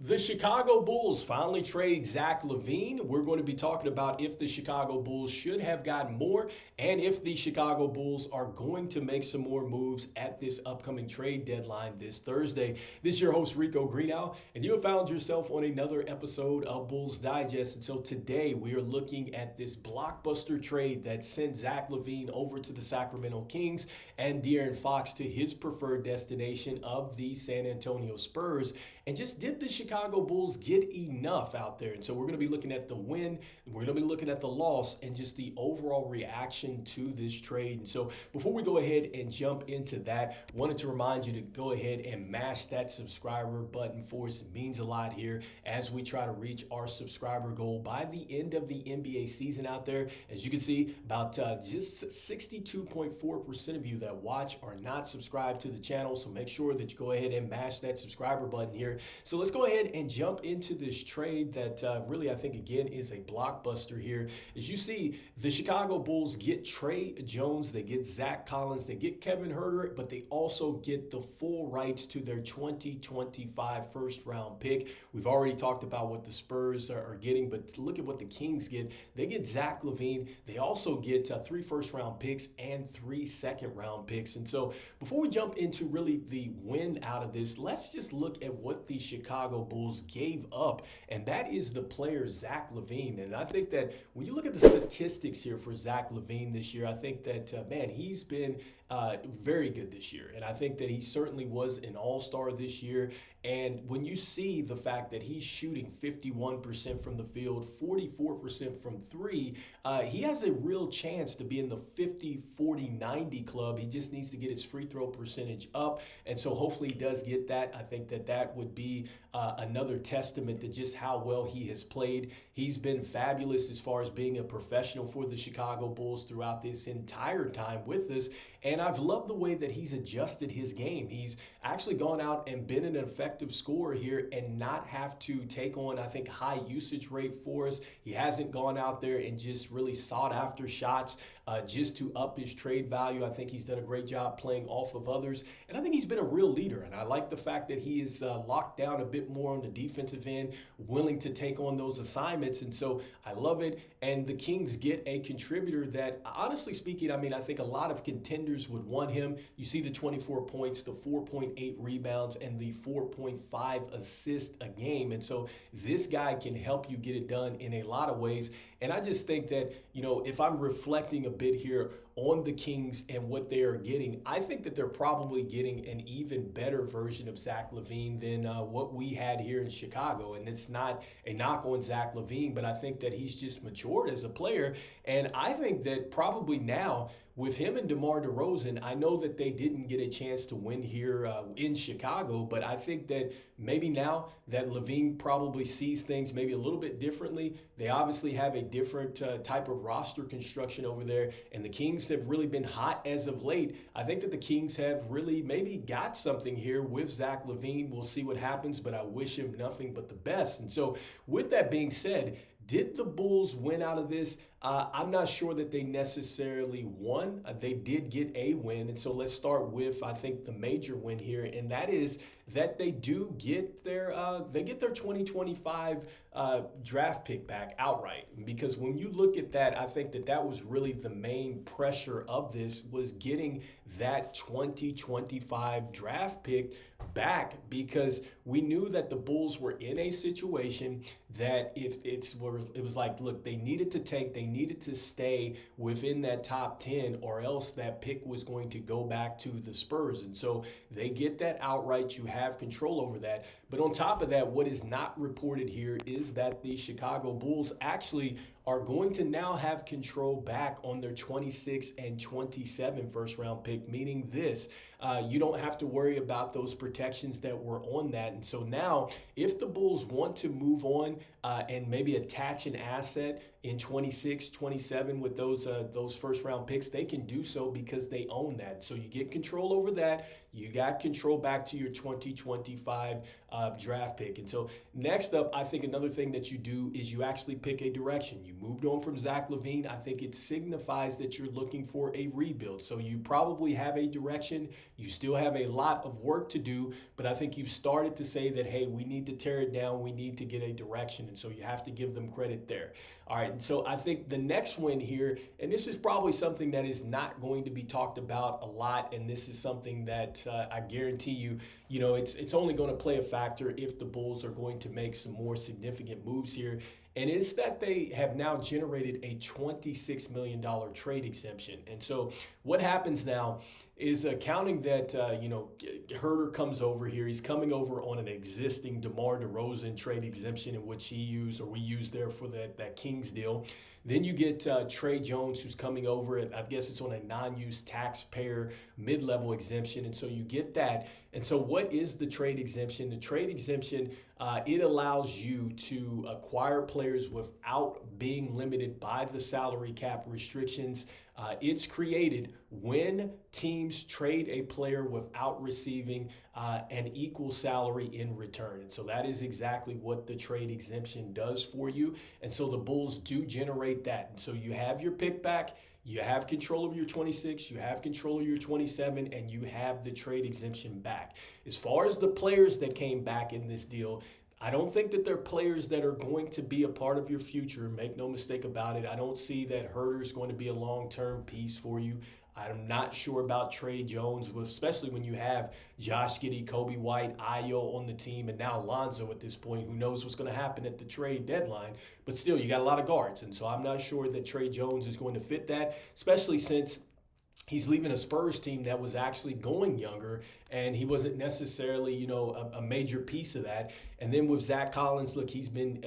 The Chicago Bulls finally trade Zach LaVine. We're going to be talking about if the Chicago Bulls should have gotten more and if the Chicago Bulls are going to make some more moves at this upcoming trade deadline this Thursday. This is your host, Rico Greenhowe, and you have found yourself on another episode of Bulls Digest. And so today we are looking at this blockbuster trade that sent Zach LaVine over to the Sacramento Kings and De'Aaron Fox to his preferred destination of the San Antonio Spurs. And just did the Chicago Bulls get enough out there? And so we're going to be looking at the win, we're going to be looking at the loss, and just the overall reaction to this trade. And so before we go ahead and jump into that, wanted to remind you to go ahead and mash that subscriber button for us. It means a lot here as we try to reach our subscriber goal by the end of the NBA season out there. As you can see, about just 62.4% of you that watch are not subscribed to the channel. So make sure that you go ahead and mash that subscriber button here. So let's go ahead and jump into this trade that really I think again is a blockbuster here. As you see, the Chicago Bulls get Trey Jones, they get Zach Collins, they get Kevin Huerter, but they also get the full rights to their 2025 first round pick. We've already talked about what the Spurs are getting, but look at what the Kings get. They get Zach LaVine. They also get 3 first round picks and 3 second round picks. And so before we jump into really the win out of this, let's just look at what the Chicago Bulls gave up, and that is the player Zach LaVine. And I think that when you look at the statistics here for Zach LaVine this year, I think that, man, he's been very good this year. And I think that he certainly was an all-star this year. And when you see the fact that he's shooting 51% from the field, 44% from three, he has a real chance to be in the 50-40-90 club. He just needs to get his free throw percentage up. And so hopefully he does get that. I think that that would be another testament to just how well he has played. He's been fabulous as far as being a professional for the Chicago Bulls throughout this entire time with us. And I've loved the way that he's adjusted his game. He's actually gone out and been an effective scorer here and not have to take on, I think, high usage rate for us. He hasn't gone out there and just really sought after shots just to up his trade value. I think he's done a great job playing off of others. And I think he's been a real leader. And I like the fact that he is locked down a bit more on the defensive end, willing to take on those assignments. And so I love it. And the Kings get a contributor that, honestly speaking, I mean, I think a lot of contenders would want him. You see the 24 points, the 4.8 rebounds, and the 4.5 assists a game. And so this guy can help you get it done in a lot of ways. And I just think that, you know, if I'm reflecting a bit here on the Kings and what they are getting, I think that they're probably getting an even better version of Zach LaVine than what we had here in Chicago. And it's not a knock on Zach LaVine, but I think that he's just matured as a player. And I think that probably now, with him and DeMar DeRozan, I know that they didn't get a chance to win here in Chicago, but I think that maybe now that LaVine probably sees things maybe a little bit differently. They obviously have a different type of roster construction over there, and the Kings have really been hot as of late. I think that the Kings have really maybe got something here with Zach LaVine. We'll see what happens, but I wish him nothing but the best. And so with that being said, did the Bulls win out of this? I'm not sure that they necessarily won. They did get a win. And so let's start with, I think, the major win here. And that is that they do get their 2025 draft pick back outright. Because when you look at that, I think that that was really the main pressure of this, was getting that 2025 draft pick back, because we knew that the Bulls were in a situation that if it was like, look, they needed to tank, they needed to stay within that top 10, or else that pick was going to go back to the Spurs. And so they get that outright. You have control over that. But on top of that, what is not reported here is that the Chicago Bulls actually are going to now have control back on their 26 and 27 first round pick, meaning this, you don't have to worry about those protections that were on that. And so now if the Bulls want to move on and maybe attach an asset in 26, 27 with those first round picks, they can do so because they own that. So you get control over that. You got control back to your 2025 draft pick. And so next up, I think another thing that you do is you actually pick a direction. You moved on from Zach LaVine. I think it signifies that you're looking for a rebuild. So you probably have a direction. You still have a lot of work to do, but I think you've started to say that, hey, we need to tear it down. We need to get a direction. And so you have to give them credit there. All right. And so I think the next win here, and this is probably something that is not going to be talked about a lot. And this is something that I guarantee you, it's only going to play a factor if the Bulls are going to make some more significant moves here. And it's that they have now generated a $26 million trade exemption. And so what happens now is accounting that, Herder comes over here. He's coming over on an existing DeMar DeRozan trade exemption in which we used there for that Kings deal. Then you get Trey Jones, who's coming over. I guess it's on a non-use taxpayer mid-level exemption. And so you get that. And so what is the trade exemption? The trade exemption, it allows you to acquire players without being limited by the salary cap restrictions. It's created when teams trade a player without receiving an equal salary in return. And so that is exactly what the trade exemption does for you. And so the Bulls do generate that. And so you have your pick back. You have control of your 26, you have control of your 27, and you have the trade exemption back. As far as the players that came back in this deal, I don't think that they're players that are going to be a part of your future. Make no mistake about it. I don't see that Herder's going to be a long-term piece for you. I'm not sure about Trey Jones, especially when you have Josh Giddey, Kobe White, Ayo on the team, and now Lonzo at this point. Who knows what's going to happen at the trade deadline? But still, you got a lot of guards. And so I'm not sure that Trey Jones is going to fit that, especially since he's leaving a Spurs team that was actually going younger, and he wasn't necessarily, a major piece of that. And then with Zach Collins, look, he's been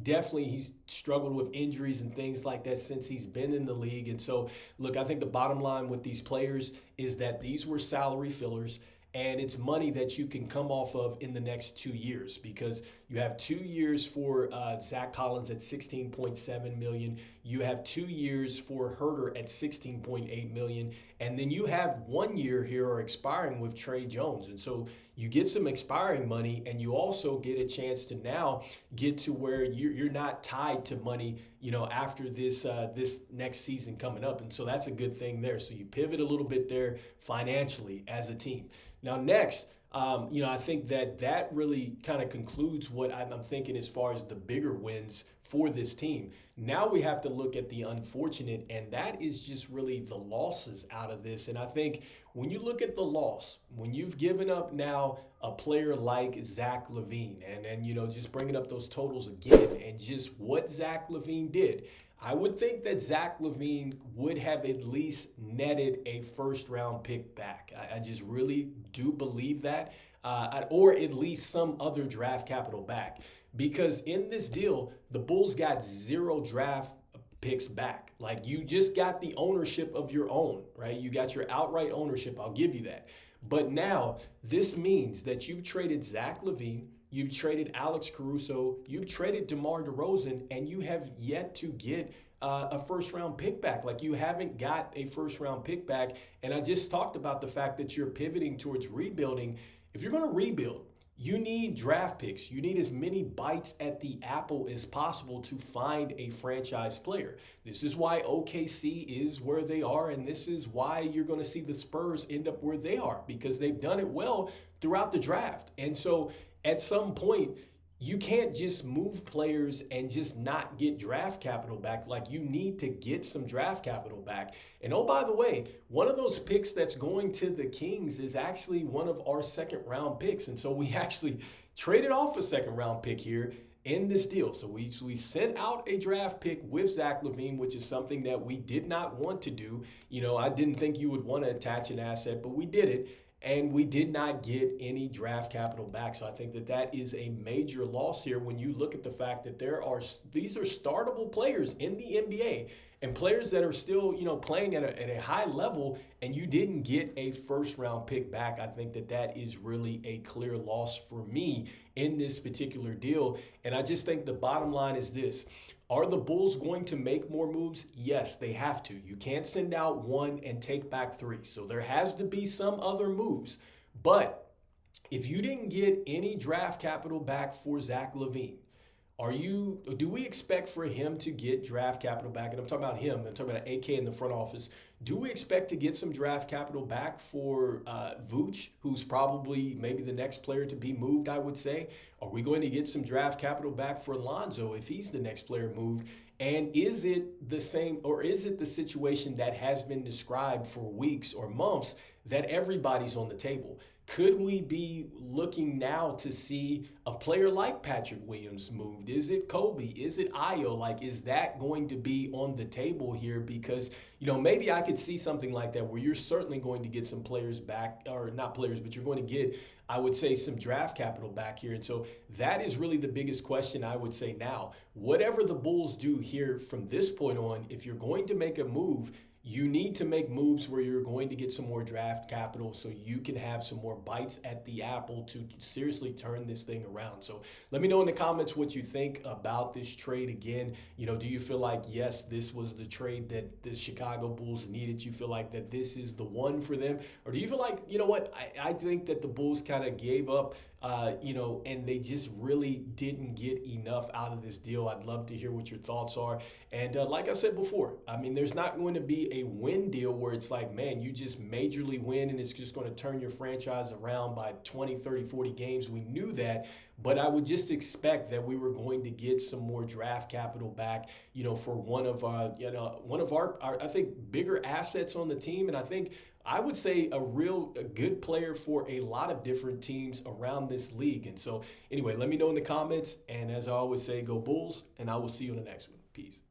he's struggled with injuries and things like that since he's been in the league. And so, look, I think the bottom line with these players is that these were salary fillers. And it's money that you can come off of in the next 2 years, because you have 2 years for Zach Collins at $16.7 million. You have 2 years for Herder at $16.8 million. And then you have 1 year here or expiring with Trey Jones. And so you get some expiring money, and you also get a chance to now get to where you're not tied to money, after this next season coming up. And so that's a good thing there. So you pivot a little bit there financially as a team. Now, next, I think that really kind of concludes what I'm thinking as far as the bigger wins for this team. Now we have to look at the unfortunate, and that is just really the losses out of this. And I think when you look at the loss, when you've given up now a player like Zach LaVine, and just bringing up those totals again, and just what Zach LaVine did, I would think that Zach LaVine would have at least netted a first-round pick back. I just really do believe that, or at least some other draft capital back. Because in this deal, the Bulls got 0 draft picks back. Like, you just got the ownership of your own, right? You got your outright ownership. I'll give you that. But now this means that you've traded Zach LaVine, you've traded Alex Caruso, you've traded DeMar DeRozan, and you have yet to get a first-round pick back. Like, you haven't got a first-round pick back. And I just talked about the fact that you're pivoting towards rebuilding. If you're going to rebuild, you need draft picks. You need as many bites at the apple as possible to find a franchise player. This is why OKC is where they are, and this is why you're going to see the Spurs end up where they are, because they've done it well throughout the draft. And so at some point, you can't just move players and just not get draft capital back. Like, you need to get some draft capital back. And oh, by the way, one of those picks that's going to the Kings is actually one of our second-round picks. And so we actually traded off a second-round pick here in this deal. So we sent out a draft pick with Zach LaVine, which is something that we did not want to do. I didn't think you would want to attach an asset, but we did it. And we did not get any draft capital back. So I think that is a major loss here when you look at the fact that these are startable players in the NBA, and players that are still, playing at a high level, and you didn't get a first-round pick back. I think that is really a clear loss for me in this particular deal. And I just think the bottom line is this. Are the Bulls going to make more moves? Yes, they have to. You can't send out 1 and take back 3. So there has to be some other moves. But if you didn't get any draft capital back for Zach LaVine, do we expect for him to get draft capital back? And I'm talking about him. I'm talking about AK in the front office. Do we expect to get some draft capital back for Vooch, who's probably maybe the next player to be moved, I would say? Are we going to get some draft capital back for Lonzo if he's the next player moved? And is it the same, or is it the situation that has been described for weeks or months that everybody's on the table? Could we be looking now to see a player like Patrick Williams moved? Is it Kobe? Is it Ayo? Like, is that going to be on the table here? Because, maybe I could see something like that where you're certainly going to get some players back, or not players, but you're going to get, I would say, some draft capital back here. And so that is really the biggest question, I would say now. Whatever the Bulls do here from this point on, if you're going to make a move, you need to make moves where you're going to get some more draft capital so you can have some more bites at the apple to seriously turn this thing around. So let me know in the comments what you think about this trade. Again, do you feel like, yes, this was the trade that the Chicago Bulls needed? You feel like that this is the one for them? Or do you feel like, I think that the Bulls kind of gave up, and they just really didn't get enough out of this deal? I'd love to hear what your thoughts are. And like I said before, there's not going to be a win deal where it's like, man, you just majorly win and it's just going to turn your franchise around by 20, 30, 40 games. We knew that, but I would just expect that we were going to get some more draft capital back, for one of our I think, bigger assets on the team. And I would say a good player for a lot of different teams around this league. And so anyway, let me know in the comments. And as I always say, go Bulls, and I will see you in the next one. Peace.